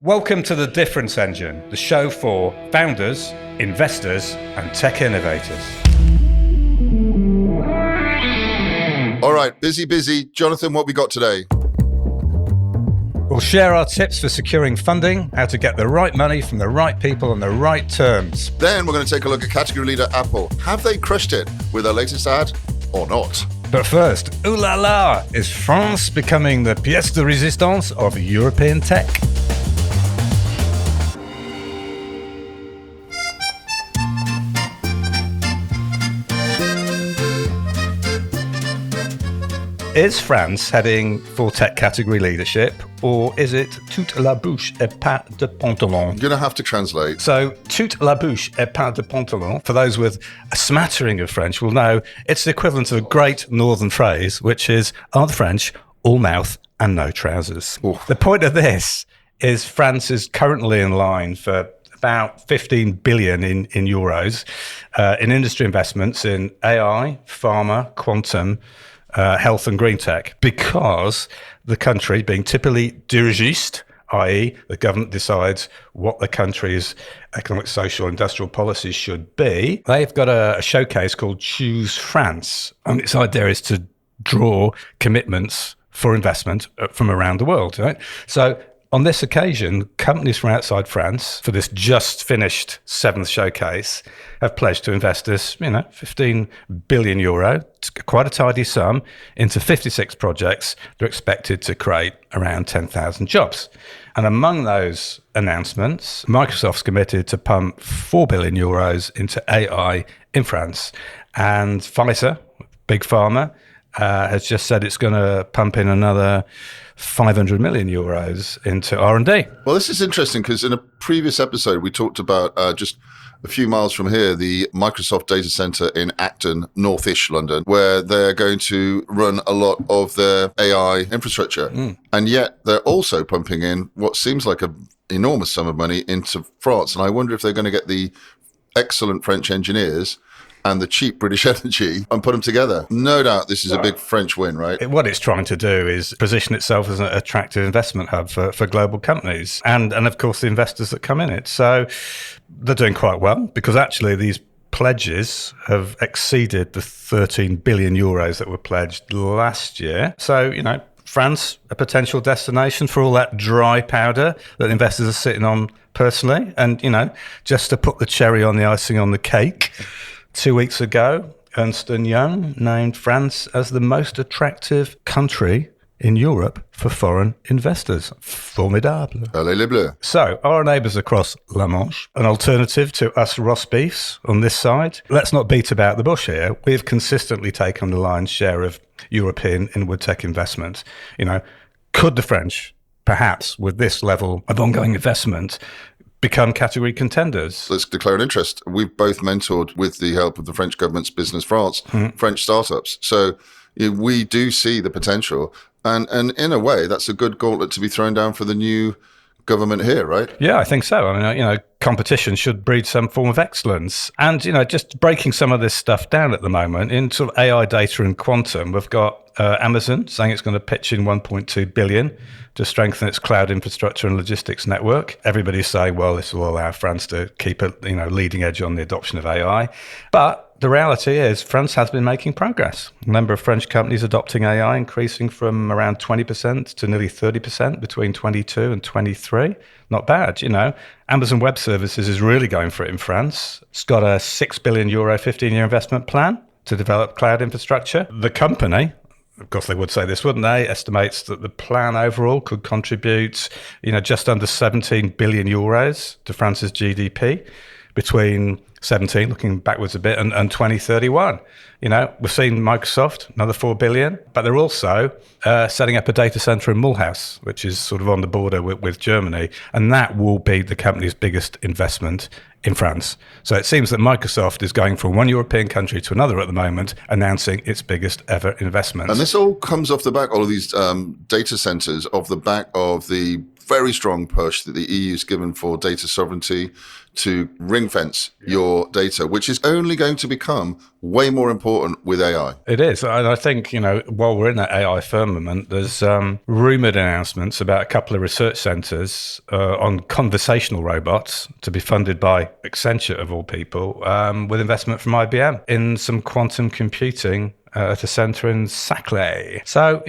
Welcome to The Difference Engine, the show for founders, investors, and tech innovators. All right, busy. Jonathan, what we got today? We'll share our tips for securing funding, how to get the right money from the right people on the right terms. Then we're going to take a look at category leader Apple. Have they crushed it with their latest ad or not? But first, ooh la la, is France becoming the pièce de résistance of European tech? Is France heading for tech category leadership, or is it toute la bouche et pas de pantalon? I'm going to have to translate. So, toute la bouche et pas de pantalon, for those with a smattering of French will know, it's the equivalent of a great northern phrase, which is, are the French all mouth and no trousers? Oof. The point of this is France is currently in line for about 15 billion in euros in industry investments in AI, pharma, quantum, health and green tech, because the country, being typically dirigiste, i.e. the government decides what the country's economic, social, industrial policies should be, they've got a showcase called Choose France. And its idea is to draw commitments for investment from around the world, right? So on this occasion, companies from outside France, for this just finished seventh showcase, have pledged to invest this, 15 billion euro, quite a tidy sum, into 56 projects. They're expected to create around 10,000 jobs. And among those announcements, Microsoft's committed to pump 4 billion euros into AI in France. And Pfizer, big pharma, has just said it's going to pump in another 500 million euros into R&D. Well, this is interesting because in a previous episode, we talked about just a few miles from here, the Microsoft data center in Acton, north-ish London, where they're going to run a lot of their AI infrastructure. And yet they're also pumping in what seems like an enormous sum of money into France. And I wonder if they're going to get the excellent French engineers and the cheap British energy and put them together. No doubt this is a big French win, right? What it's trying to do is position itself as an attractive investment hub for global companies and of course, the investors that come in it. So they're doing quite well because actually these pledges have exceeded the 13 billion euros that were pledged last year. So, France, a potential destination for all that dry powder that investors are sitting on personally. And, just to put the cherry on the icing on the cake, 2 weeks ago, Ernst & Young named France as the most attractive country in Europe for foreign investors. Formidable. Allez les Bleus. So, our neighbours across La Manche, an alternative to us roast beefs on this side. Let's not beat about the bush here. We've consistently taken the lion's share of European inward tech investment. Could the French, perhaps with this level of ongoing investment, become category contenders? Let's declare an interest. We've both mentored, with the help of the French government's Business France, French startups. So we do see the potential. And in a way, that's a good gauntlet to be thrown down for the new government here, right? Yeah, I think so. I mean, competition should breed some form of excellence. And, just breaking some of this stuff down at the moment, in sort of AI data and quantum, we've got Amazon saying it's going to pitch in 1.2 billion to strengthen its cloud infrastructure and logistics network. Everybody's saying, well, this will allow France to keep a leading edge on the adoption of AI. But the reality is France has been making progress. The number of French companies adopting AI increasing from around 20% to nearly 30% between 22 and 23. Not bad, Amazon Web Services is really going for it in France. It's got a 6 billion euro 15-year investment plan to develop cloud infrastructure. The company, of course they would say this, wouldn't they, estimates that the plan overall could contribute, just under 17 billion euros to France's GDP between 17, looking backwards a bit, and 2031. We've seen Microsoft, another 4 billion, but they're also setting up a data center in Mulhouse, which is sort of on the border with Germany, and that will be the company's biggest investment in France. So it seems that Microsoft is going from one European country to another at the moment, announcing its biggest ever investment. And this all comes off the back, all of these data centers, off the back of the very strong push that the EU's given for data sovereignty to ring fence your data, which is only going to become way more important with AI. It is. And I think, while we're in that AI firmament, there's rumoured announcements about a couple of research centres on conversational robots to be funded by Accenture, of all people, with investment from IBM in some quantum computing at a centre in Saclay. So,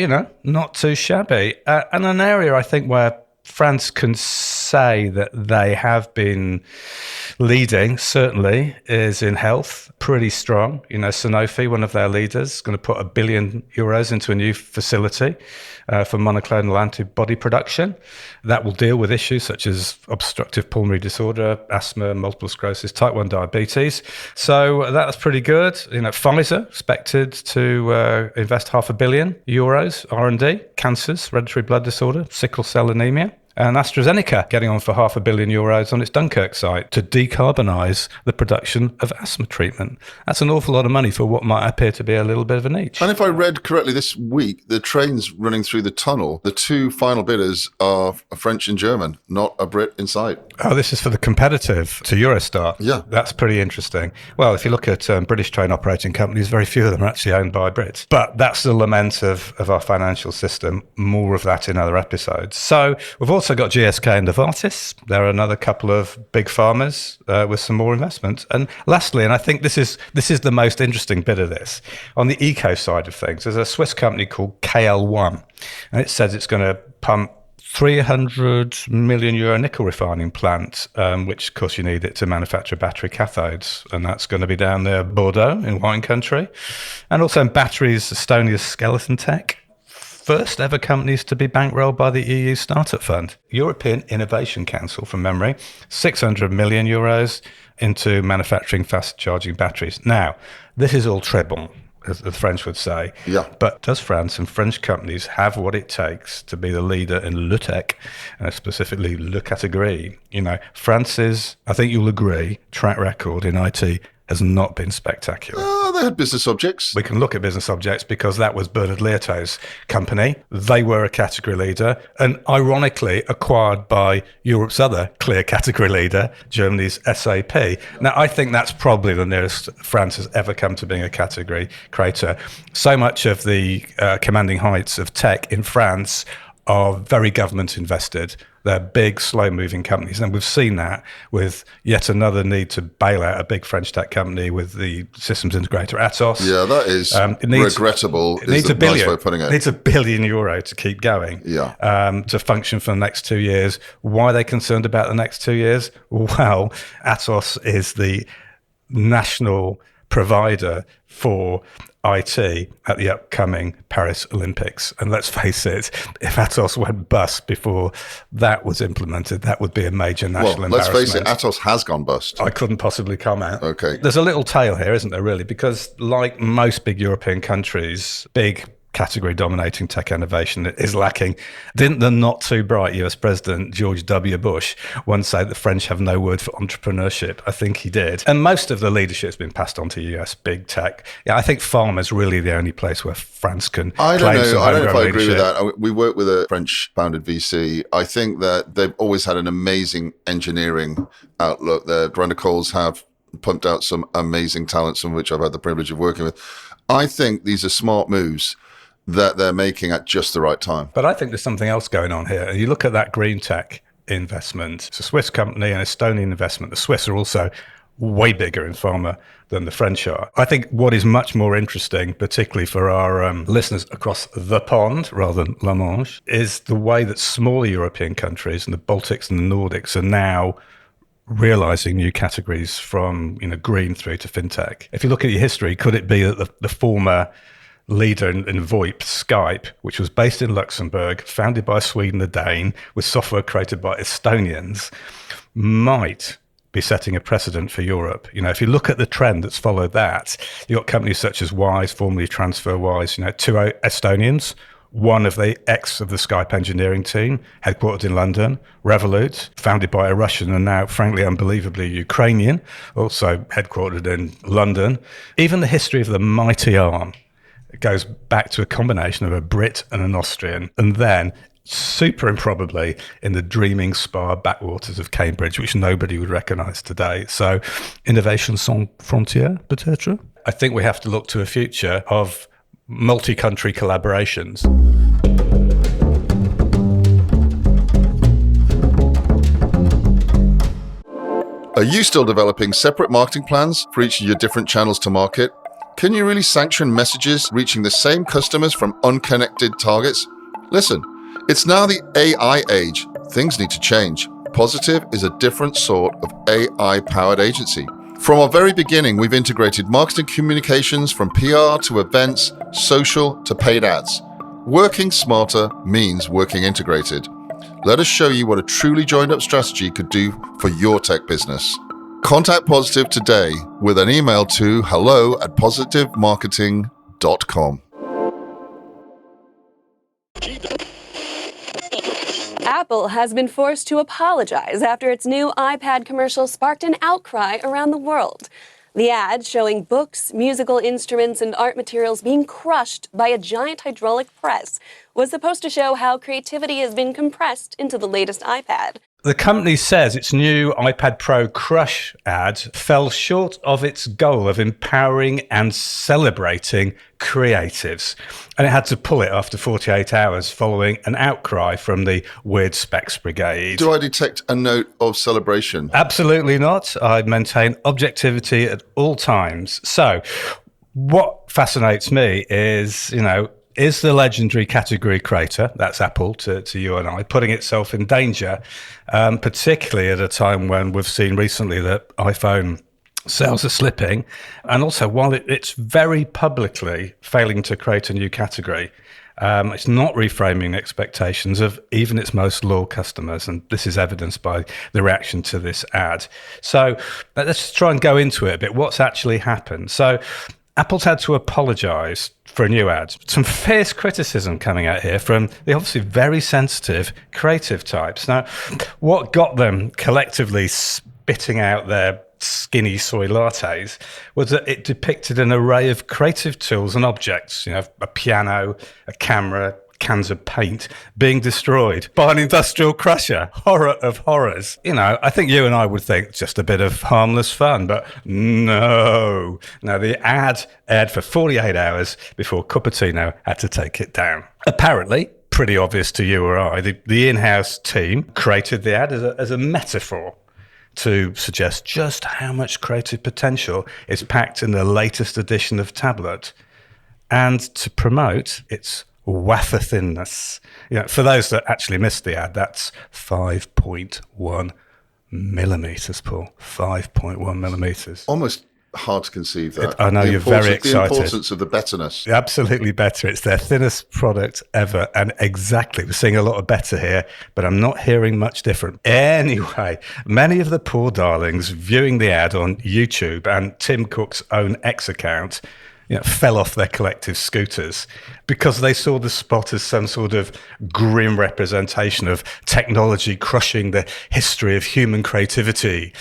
not too shabby. And an area, I think, where France can say that they have been leading, certainly, is in health, pretty strong. Sanofi, one of their leaders, is going to put €1 billion into a new facility for monoclonal antibody production that will deal with issues such as obstructive pulmonary disorder, asthma, multiple sclerosis, type 1 diabetes. So that's pretty good. Pfizer expected to invest €500 million R&D, cancers, hereditary blood disorder, sickle cell anemia. And AstraZeneca getting on for €500 million on its Dunkirk site to decarbonise the production of asthma treatment. That's an awful lot of money for what might appear to be a little bit of a niche. And if I read correctly this week, the trains running through the tunnel, the two final bidders are a French and German, not a Brit in sight. Oh, this is for the competitive to Eurostar. Yeah. That's pretty interesting. Well, if you look at British train operating companies, very few of them are actually owned by Brits. But that's the lament of our financial system. More of that in other episodes. So we've also got GSK and Novartis. There are another couple of big farmers with some more investment. And lastly, and I think this is the most interesting bit of this, on the eco side of things, there's a Swiss company called KL1, and it says it's going to pump €300 million nickel refining plant, which of course you need it to manufacture battery cathodes, and that's going to be down there, Bordeaux in wine country. And also in batteries, Estonia's Skeleton Tech. First ever companies to be bankrolled by the EU Startup Fund. European Innovation Council, from memory, €600 million into manufacturing fast charging batteries. Now, this is all très bon, as the French would say. Yeah. But does France and French companies have what it takes to be the leader in le tech, specifically le category? France's, I think you'll agree, track record in IT has not been spectacular. They had business objects. We can look at business objects because that was Bernard Liotto's company. They were a category leader and ironically acquired by Europe's other clear category leader, Germany's SAP. Now, I think that's probably the nearest France has ever come to being a category creator. So much of the commanding heights of tech in France are very government invested. They're big, slow-moving companies. And we've seen that with yet another need to bail out a big French tech company with the systems integrator Atos. Yeah, that is regrettable. It needs a billion. Nice way of putting it. It needs €1 billion to keep going, to function for the next 2 years. Why are they concerned about the next 2 years? Well, Atos is the national provider for IT at the upcoming Paris Olympics. And let's face it, if Atos went bust before that was implemented, that would be a major national embarrassment. Let's face it, Atos has gone bust. I couldn't possibly comment. Okay. There's a little tale here, isn't there, really? Because like most big European countries, big category dominating tech innovation is lacking. Didn't the not too bright US President George W. Bush once say the French have no word for entrepreneurship? I think he did. And most of the leadership has been passed on to US big tech. Yeah, I think pharma is really the only place where France can claim some homegrown leadership. I don't know if I agree with that. We work with a French-founded VC. I think that they've always had an amazing engineering outlook. The Grandicoles have pumped out some amazing talent, some of which I've had the privilege of working with. I think these are smart moves that they're making at just the right time. But I think there's something else going on here. You look at that green tech investment. It's a Swiss company, an Estonian investment. The Swiss are also way bigger in pharma than the French are. I think what is much more interesting, particularly for our listeners across the pond rather than La Manche, is the way that smaller European countries and the Baltics and the Nordics are now realizing new categories from green through to fintech. If you look at your history, could it be that the former leader in VoIP, Skype, which was based in Luxembourg, founded by a Swede and a Dane, with software created by Estonians, might be setting a precedent for Europe? If you look at the trend that's followed that, you've got companies such as Wise, formerly TransferWise, two Estonians, one of the of the Skype engineering team, headquartered in London, Revolut, founded by a Russian and now, frankly, unbelievably Ukrainian, also headquartered in London. Even the history of the mighty Arm, it goes back to a combination of a Brit and an Austrian. And then super improbably in the dreaming spa backwaters of Cambridge, which nobody would recognise today. So, innovation sans frontières, peut-être? I think we have to look to a future of multi-country collaborations. Are you still developing separate marketing plans for each of your different channels to market? Can you really sanction messages reaching the same customers from unconnected targets? Listen, it's now the AI age. Things need to change. Positive is a different sort of AI-powered agency. From our very beginning, we've integrated marketing communications from PR to events, social to paid ads. Working smarter means working integrated. Let us show you what a truly joined-up strategy could do for your tech business. Contact Positive today with an email to hello@positivemarketing.com. Apple has been forced to apologize after its new iPad commercial sparked an outcry around the world. The ad, showing books, musical instruments, and art materials being crushed by a giant hydraulic press, was supposed to show how creativity has been compressed into the latest iPad. The company says its new iPad Pro Crush ad fell short of its goal of empowering and celebrating creatives. And it had to pull it after 48 hours following an outcry from the Weird Specs Brigade. Do I detect a note of celebration? Absolutely not. I maintain objectivity at all times. So what fascinates me is, is the legendary category creator, that's Apple to you and I, putting itself in danger, particularly at a time when we've seen recently that iPhone sales are slipping, and also while it's very publicly failing to create a new category, it's not reframing expectations of even its most loyal customers, and this is evidenced by the reaction to this ad. So let's try and go into it a bit. What's actually happened? So Apple's had to apologise for a new ad. Some fierce criticism coming out here from the obviously very sensitive creative types. Now, what got them collectively spitting out their skinny soy lattes was that it depicted an array of creative tools and objects, a piano, a camera, cans of paint being destroyed by an industrial crusher. Horror of horrors. I think you and I would think just a bit of harmless fun, but no. Now, the ad aired for 48 hours before Cupertino had to take it down. Apparently, pretty obvious to you or I, the in-house team created the ad as a metaphor to suggest just how much creative potential is packed in the latest edition of tablet, and to promote its wafer thinness. For those that actually missed the ad, that's 5.1 millimeters, Paul. 5.1 millimeters. Almost hard to conceive that. I know, you're very excited. The importance of the betterness. Absolutely better. It's their thinnest product ever. And exactly, we're seeing a lot of better here, but I'm not hearing much different. Anyway, many of the poor darlings viewing the ad on YouTube and Tim Cook's own X account fell off their collective scooters because they saw the spot as some sort of grim representation of technology crushing the history of human creativity.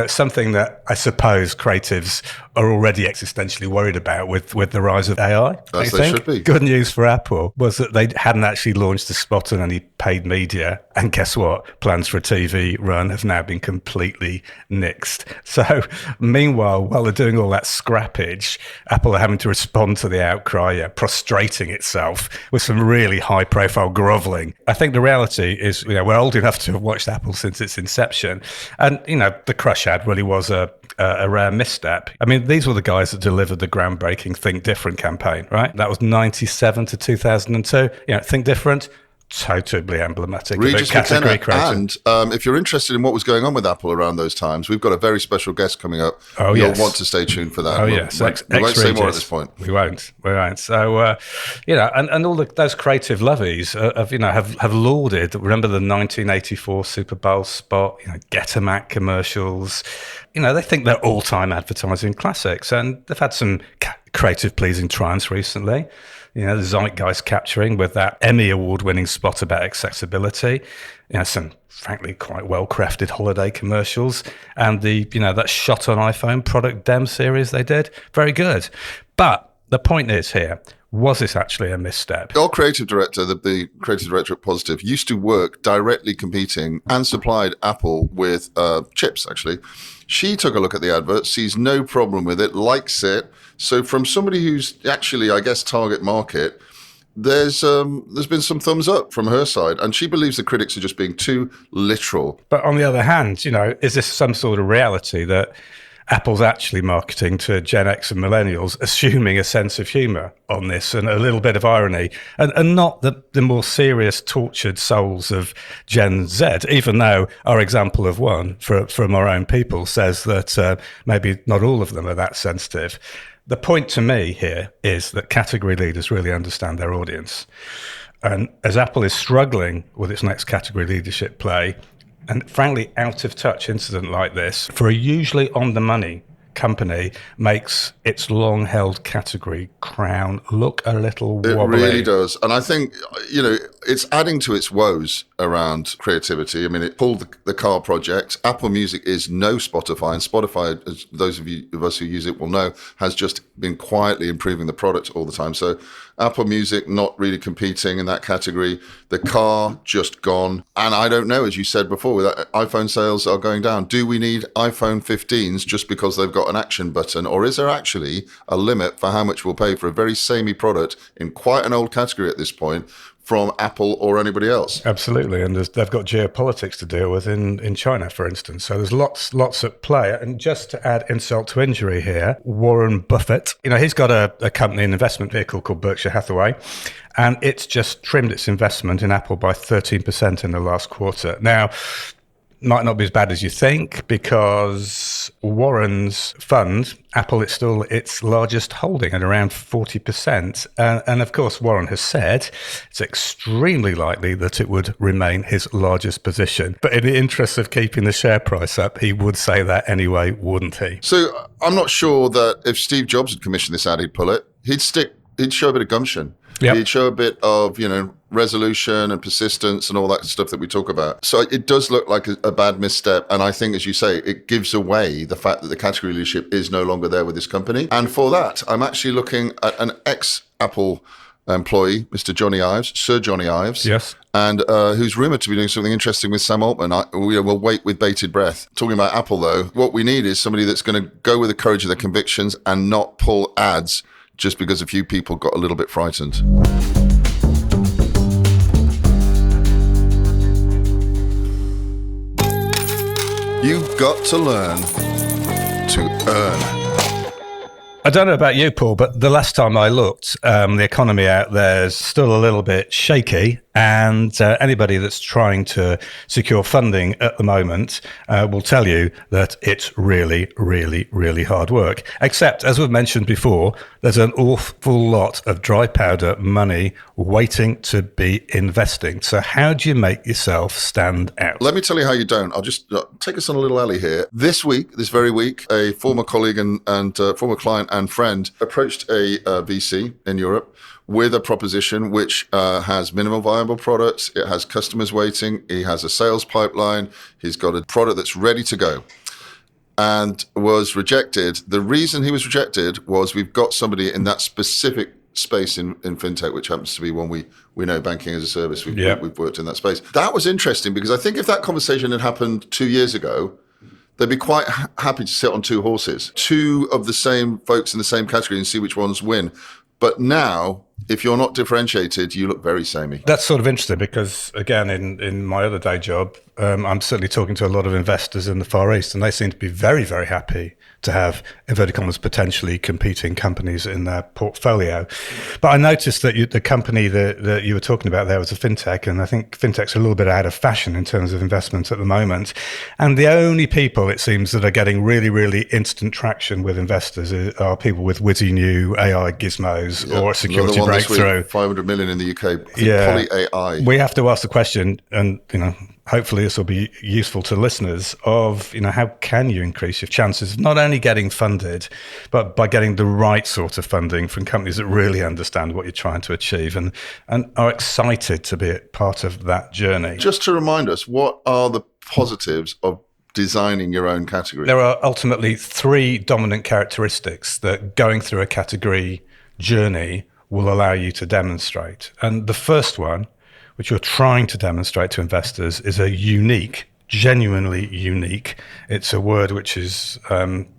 Something that I suppose creatives are already existentially worried about with the rise of AI. As they should be. Good news for Apple was that they hadn't actually launched the spot on any paid media. And guess what? Plans for a TV run have now been completely nixed. So meanwhile, while they're doing all that scrappage, Apple are having to respond to the outcry, prostrating itself with some really high-profile groveling. I think the reality is, we're old enough to have watched Apple since its inception, and the Crush ad really was a rare misstep. I mean, these were the guys that delivered the groundbreaking Think Different campaign, right? That was 97 to 2002. Think Different. Totally emblematic of a category creator. And if you're interested in what was going on with Apple around those times, we've got a very special guest coming up. You'll want to stay tuned for that. Oh, yes. We won't say more at this point. We won't. So, and all those creative lovies have lauded. Remember the 1984 Super Bowl spot, Get a Mac commercials. They think they're all-time advertising classics, and they've had some creative, pleasing triumphs recently. The zeitgeist capturing with that Emmy Award-winning spot about accessibility. Some frankly quite well-crafted holiday commercials, and that shot on iPhone product dem series they did. Very good. But the point is here, Was this actually a misstep? Our creative director, the creative director at Positive, used to work directly competing and supplied Apple with chips, actually. She took a look at the advert, sees no problem with it, likes it. So from somebody who's actually, I guess, target market, there's been some thumbs up from her side, and she believes the critics are just being too literal. But on the other hand, is this some sort of reality that Apple's actually marketing to Gen X and millennials, assuming a sense of humour on this and a little bit of irony, and not the more serious, tortured souls of Gen Z, even though our example of one from our own people says that maybe not all of them are that sensitive. The point to me here is that category leaders really understand their audience. And as Apple is struggling with its next category leadership play, and frankly, out of touch incident like this, for a usually on the money company, makes its long held category crown look a little wobbly. It really does. And I think, it's adding to its woes around creativity. I mean, it pulled the car project. Apple Music is no Spotify, and Spotify, as those of us who use it will know, has just been quietly improving the product all the time. So Apple Music not really competing in that category. The car just gone. And I don't know, as you said before, iPhone sales are going down. Do we need iPhone 15s just because they've got an action button? Or is there actually a limit for how much we'll pay for a very samey product in quite an old category at this point from Apple or anybody else? Absolutely. And they've got geopolitics to deal with in China, for instance. So there's lots at play. And just to add insult to injury here, Warren Buffett, he's got a company, an investment vehicle called Berkshire Hathaway, and it's just trimmed its investment in Apple by 13% in the last quarter. Now, might not be as bad as you think, because Warren's fund, Apple, is still its largest holding at around 40%. And of course, Warren has said it's extremely likely that it would remain his largest position. But in the interest of keeping the share price up, he would say that anyway, wouldn't he? So I'm not sure that if Steve Jobs had commissioned this ad, he'd pull it. He'd show a bit of gumption. Yep. He'd show a bit of, resolution and persistence and all that stuff that we talk about. So it does look like a bad misstep. And I think, as you say, it gives away the fact that the category leadership is no longer there with this company. And for that, I'm actually looking at an ex-Apple employee, Mr. Johnny Ives, Sir Johnny Ives. Yes. And who's rumoured to be doing something interesting with Sam Altman. We'll wait with bated breath. Talking about Apple, though, what we need is somebody that's going to go with the courage of their convictions and not pull ads just because a few people got a little bit frightened. You've got to learn to earn. I don't know about you, Paul, but the last time I looked, the economy out there is still a little bit shaky. And anybody that's trying to secure funding at the moment will tell you that it's really, really, really hard work. Except, as we've mentioned before, there's an awful lot of dry powder money waiting to be investing. So how do you make yourself stand out? Let me tell you how you don't. I'll just take us on a little alley here. This very week, a former colleague and former client and friend approached a VC in Europe with a proposition which has minimal viable products, it has customers waiting, he has a sales pipeline, he's got a product that's ready to go, and was rejected. The reason he was rejected was we've got somebody in that specific space in fintech, which happens to be one we know, banking as a service. We've worked in that space. That was interesting because I think if that conversation had happened 2 years ago, they'd be quite happy to sit on two horses, two of the same folks in the same category, and see which ones win. But now, if you're not differentiated, you look very samey. That's sort of interesting because, again, in my other day job, I'm certainly talking to a lot of investors in the Far East, and they seem to be very, very happy to have, inverted commas, potentially competing companies in their portfolio. But I noticed that the company that you were talking about there was a fintech, and I think fintech's a little bit out of fashion in terms of investment at the moment. And the only people, it seems, that are getting really, really instant traction with investors are people with witty new AI gizmos or a security breakthrough. 500 million in the UK. Poly AI. We have to ask the question, and hopefully this will be useful to listeners, of how can you increase your chances of not only getting funded, but by getting the right sort of funding from companies that really understand what you're trying to achieve and are excited to be a part of that journey. Just to remind us, what are the positives of designing your own category? There are ultimately three dominant characteristics that going through a category journey will allow you to demonstrate. And the first one, which you're trying to demonstrate to investors, is a unique, genuinely unique. It's a word which is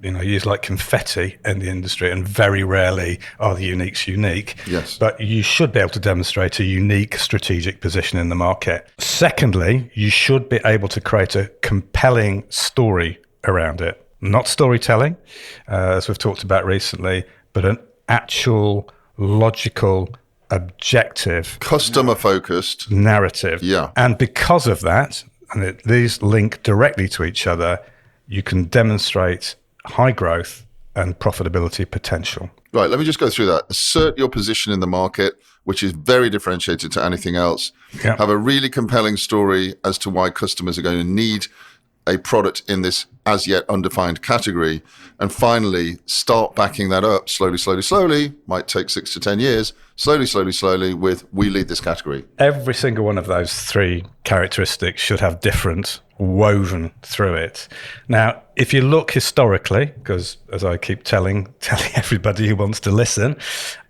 used like confetti in the industry, and very rarely are the uniques unique. Yes. But you should be able to demonstrate a unique strategic position in the market. Secondly, you should be able to create a compelling story around it. Not storytelling, as we've talked about recently, but an actual, logical, objective, customer-focused narrative. Yeah. And because of that, and these link directly to each other, you can demonstrate high growth and profitability potential. Right, let me just go through that. Assert your position in the market, which is very differentiated to anything else. Yeah. Have a really compelling story as to why customers are going to need a product in this as yet undefined category. And finally, start backing that up slowly, might take 6 to 10 years, slowly with we lead this category. Every single one of those three characteristics should have different woven through it. Now, if you look historically, because as I keep telling everybody who wants to listen,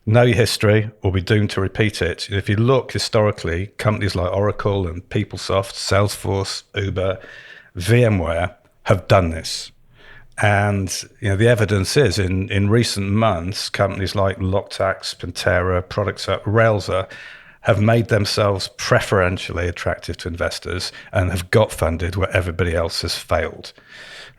know your history or be doomed to repeat it. If you look historically, companies like Oracle and PeopleSoft, Salesforce, Uber, VMware have done this. And the evidence is in recent months, companies like Loctax, Pantera, Productsup, Railsr have made themselves preferentially attractive to investors and have got funded where everybody else has failed.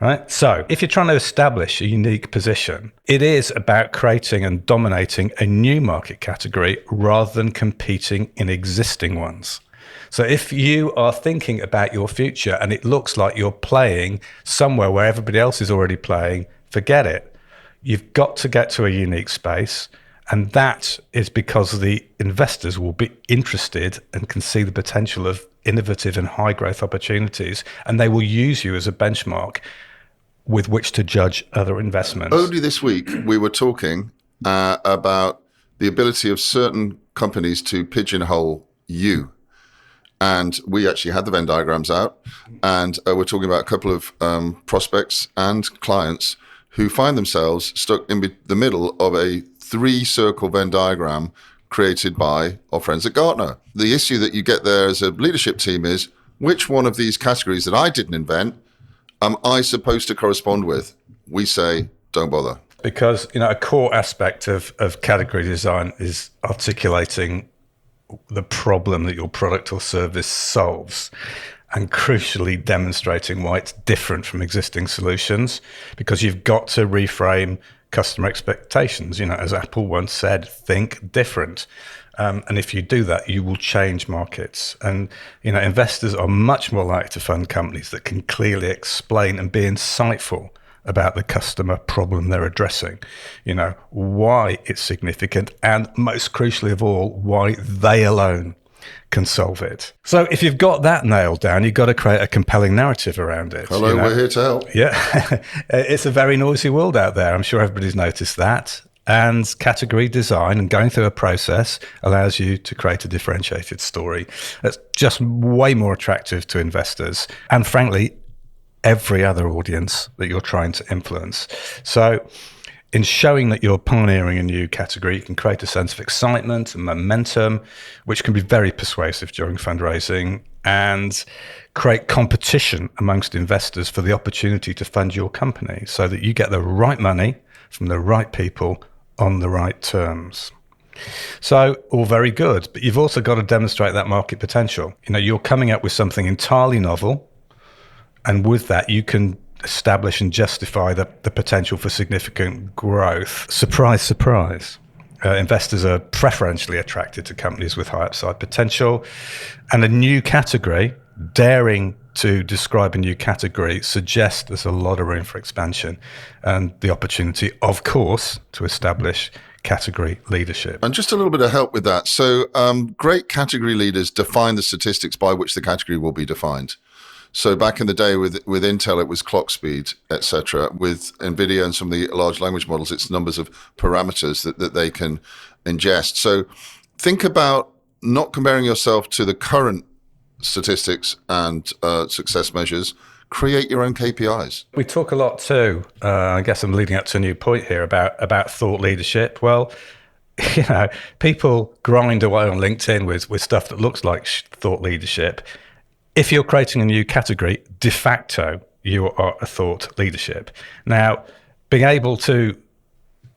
Right? So if you're trying to establish a unique position, it is about creating and dominating a new market category rather than competing in existing ones. So if you are thinking about your future and it looks like you're playing somewhere where everybody else is already playing, forget it. You've got to get to a unique space. And that is because the investors will be interested and can see the potential of innovative and high growth opportunities. And they will use you as a benchmark with which to judge other investments. Only this week, we were talking about the ability of certain companies to pigeonhole you. And we actually had the Venn diagrams out, and we're talking about a couple of prospects and clients who find themselves stuck in the middle of a 3-circle Venn diagram created by our friends at Gartner. The issue that you get there as a leadership team is, which one of these categories that I didn't invent am I supposed to correspond with? We say, don't bother. Because a core aspect of category design is articulating the problem that your product or service solves, and crucially demonstrating why it's different from existing solutions, because you've got to reframe customer expectations. As Apple once said, think different. And if you do that, you will change markets. And, investors are much more likely to fund companies that can clearly explain and be insightful about the customer problem they're addressing, why it's significant, and most crucially of all, why they alone can solve it. So if you've got that nailed down, you've got to create a compelling narrative around it. Hello, we're here to help. Yeah, it's a very noisy world out there. I'm sure everybody's noticed that. And category design and going through a process allows you to create a differentiated story that's just way more attractive to investors and, frankly, every other audience that you're trying to influence. So in showing that you're pioneering a new category, you can create a sense of excitement and momentum, which can be very persuasive during fundraising, and create competition amongst investors for the opportunity to fund your company so that you get the right money from the right people on the right terms. So all very good, but you've also got to demonstrate that market potential. You're coming up with something entirely novel, and with that, you can establish and justify the potential for significant growth. Surprise, surprise. Investors are preferentially attracted to companies with high upside potential. And a new category, daring to describe a new category, suggests there's a lot of room for expansion and the opportunity, of course, to establish category leadership. And just a little bit of help with that. So great category leaders define the statistics by which the category will be defined. So back in the day with Intel, it was clock speed, etc. With NVIDIA and some of the large language models, it's numbers of parameters that they can ingest. So think about not comparing yourself to the current statistics and success measures. Create your own KPIs. We talk a lot too, I guess I'm leading up to a new point here, about thought leadership. Well, people grind away on LinkedIn with stuff that looks like thought leadership. If you're creating a new category, de facto, you are a thought leadership. Now, being able to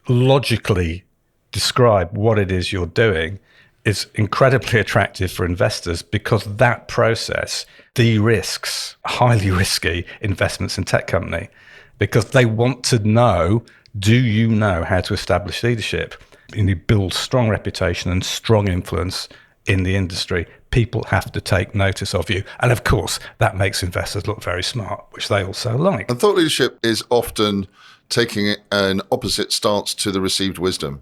logically describe what it is you're doing is incredibly attractive for investors, because that process de-risks highly risky investments in tech company, because they want to know, do you know how to establish leadership? And you build strong reputation and strong influence in the industry. People have to take notice of you. And of course, that makes investors look very smart, which they also like. And thought leadership is often taking an opposite stance to the received wisdom.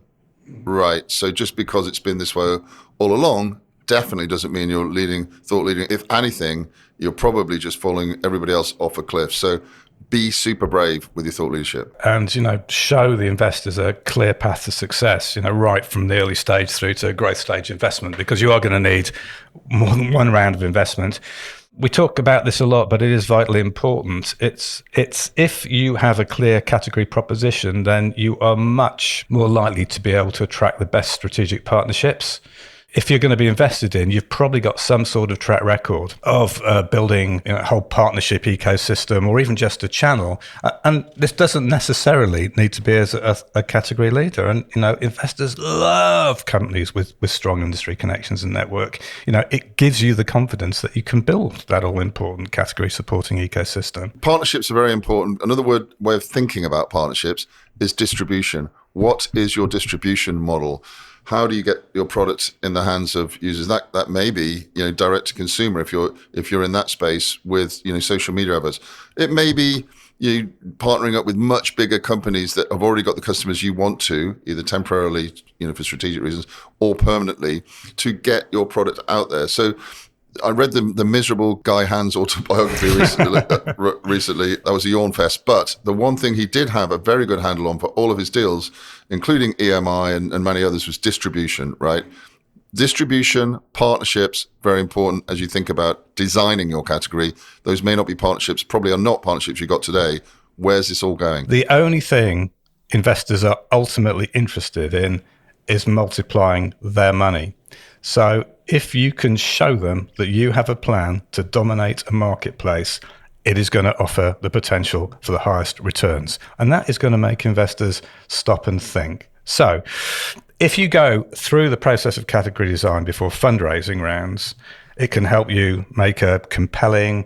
Right. So just because it's been this way all along, definitely doesn't mean you're thought leading. If anything, you're probably just following everybody else off a cliff. So be super brave with your thought leadership. And, show the investors a clear path to success, right from the early stage through to growth stage investment, because you are going to need more than one round of investment. We talk about this a lot, but it is vitally important. It's if you have a clear category proposition, then you are much more likely to be able to attract the best strategic partnerships. If you're going to be invested in, you've probably got some sort of track record of building a whole partnership ecosystem, or even just a channel. And this doesn't necessarily need to be as a category leader. And, investors love companies with strong industry connections and network. It gives you the confidence that you can build that all-important category supporting ecosystem. Partnerships are very important. Another way of thinking about partnerships is distribution. What is your distribution model? How do you get your product in the hands of users? That may be, direct to consumer if you're in that space with, social media adverts. It may be you partnering up with much bigger companies that have already got the customers you want to, either temporarily, for strategic reasons, or permanently, to get your product out there. So I read the miserable Guy Hand's autobiography recently. That was a yawn fest. But the one thing he did have a very good handle on for all of his deals, including EMI and many others, was distribution, right? Distribution, partnerships, very important as you think about designing your category. Those may not be partnerships, probably are not partnerships you got today. Where's this all going? The only thing investors are ultimately interested in is multiplying their money. So if you can show them that you have a plan to dominate a marketplace, it is going to offer the potential for the highest returns. And that is going to make investors stop and think. So if you go through the process of category design before fundraising rounds, it can help you make a compelling,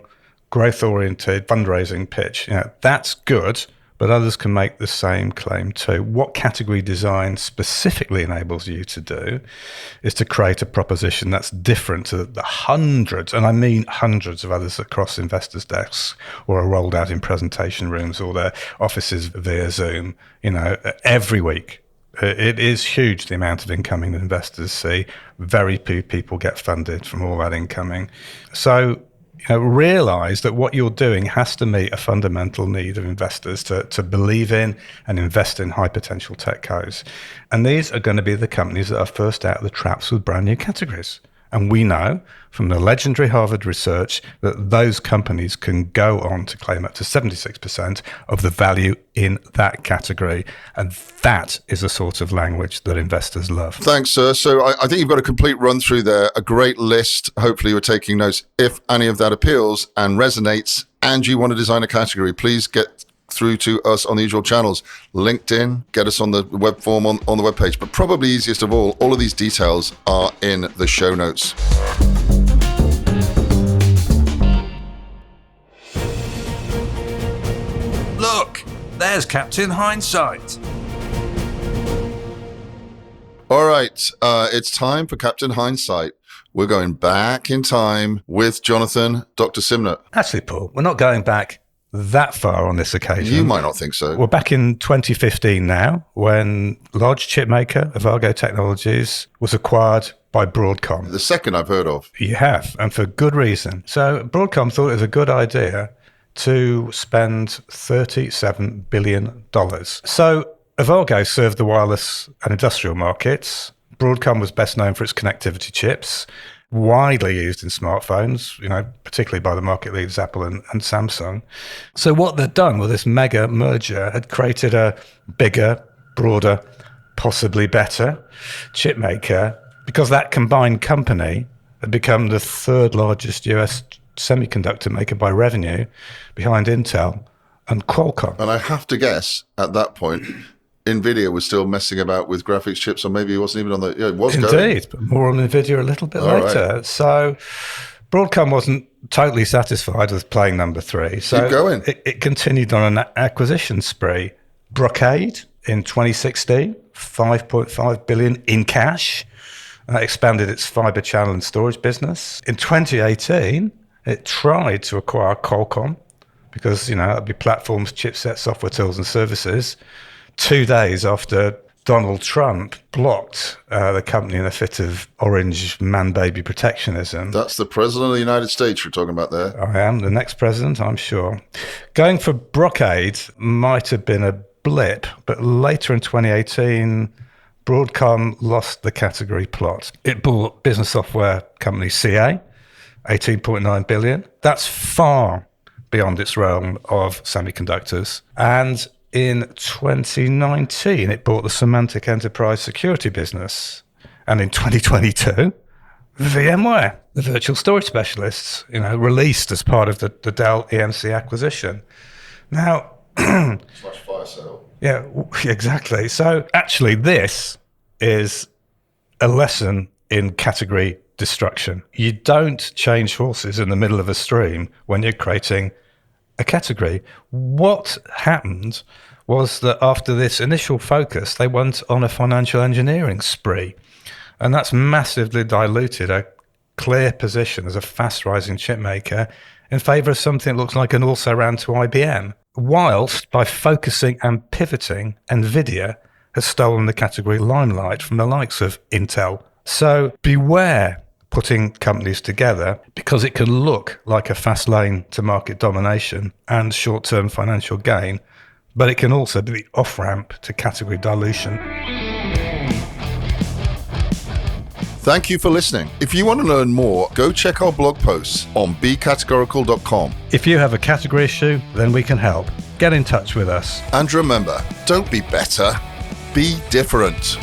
growth-oriented fundraising pitch. That's good, but others can make the same claim too. What category design specifically enables you to do is to create a proposition that's different to the hundreds, and I mean hundreds of others across investors' desks, or are rolled out in presentation rooms or their offices via Zoom, every week. It is huge, the amount of incoming that investors see. Very few people get funded from all that incoming. So realize that what you're doing has to meet a fundamental need of investors to believe in and invest in high potential tech co's. And these are going to be the companies that are first out of the traps with brand new categories. And we know from the legendary Harvard research that those companies can go on to claim up to 76% of the value in that category. And that is the sort of language that investors love. Thanks, sir. So I think you've got a complete run through there, a great list. Hopefully you're taking notes. If any of that appeals and resonates and you want to design a category, please get through to us on the usual channels. LinkedIn, get us on the web form on the webpage. But probably easiest of all of these details are in the show notes. Look, there's Captain Hindsight. All right, it's time for Captain Hindsight. We're going back in time with Jonathan, Dr. Simnett. Actually, Paul, we're not going back that far on this occasion. You might not think so. We're back in 2015 now, when large chip maker Avago Technologies was acquired by Broadcom. The second I've heard of. You have, and for good reason. So Broadcom thought it was a good idea to spend $37 billion. So Avago served the wireless and industrial markets. Broadcom was best known for its connectivity chips, widely used in smartphones, particularly by the market leaders Apple and Samsung. So what they'd done with this mega merger had created a bigger, broader possibly better chip maker, because that combined company had become the third largest US semiconductor maker by revenue, behind Intel and Qualcomm. And I have to guess, at that point, NVIDIA was still messing about with graphics chips, or maybe it wasn't even on the... Yeah, it was Indeed, but more on NVIDIA a little bit later. Right. So Broadcom wasn't totally satisfied with playing number 3. So keep going. It continued on an acquisition spree. Brocade in 2016, $5.5 billion in cash. Expanded its fiber channel and storage business. In 2018, it tried to acquire Qualcomm because, that'd be platforms, chipsets, software tools and services. 2 days after Donald Trump blocked the company in a fit of orange man-baby protectionism. That's the president of the United States you're talking about there. I am the next president, I'm sure. Going for Brocade might have been a blip, but later in 2018, Broadcom lost the category plot. It bought business software company CA, $18.9 billion. That's far beyond its realm of semiconductors. And in 2019, it bought the Semantic Enterprise Security business. And in 2022, VMware, the virtual storage specialists, released as part of the Dell EMC acquisition. Now, slash fire sale. Yeah, exactly. So actually, this is a lesson in category destruction. You don't change horses in the middle of a stream when you're creating a category. What happened was that after this initial focus, they went on a financial engineering spree. And that's massively diluted a clear position as a fast-rising chip maker in favor of something that looks like an also-ran to IBM. Whilst, by focusing and pivoting, NVIDIA has stolen the category limelight from the likes of Intel. So beware putting companies together, because it can look like a fast lane to market domination and short-term financial gain, but it can also be the off-ramp to category dilution. Thank you for listening. If you want to learn more, go check our blog posts on becategorical.com. If you have a category issue, then we can help. Get in touch with us. And remember, don't be better, be different.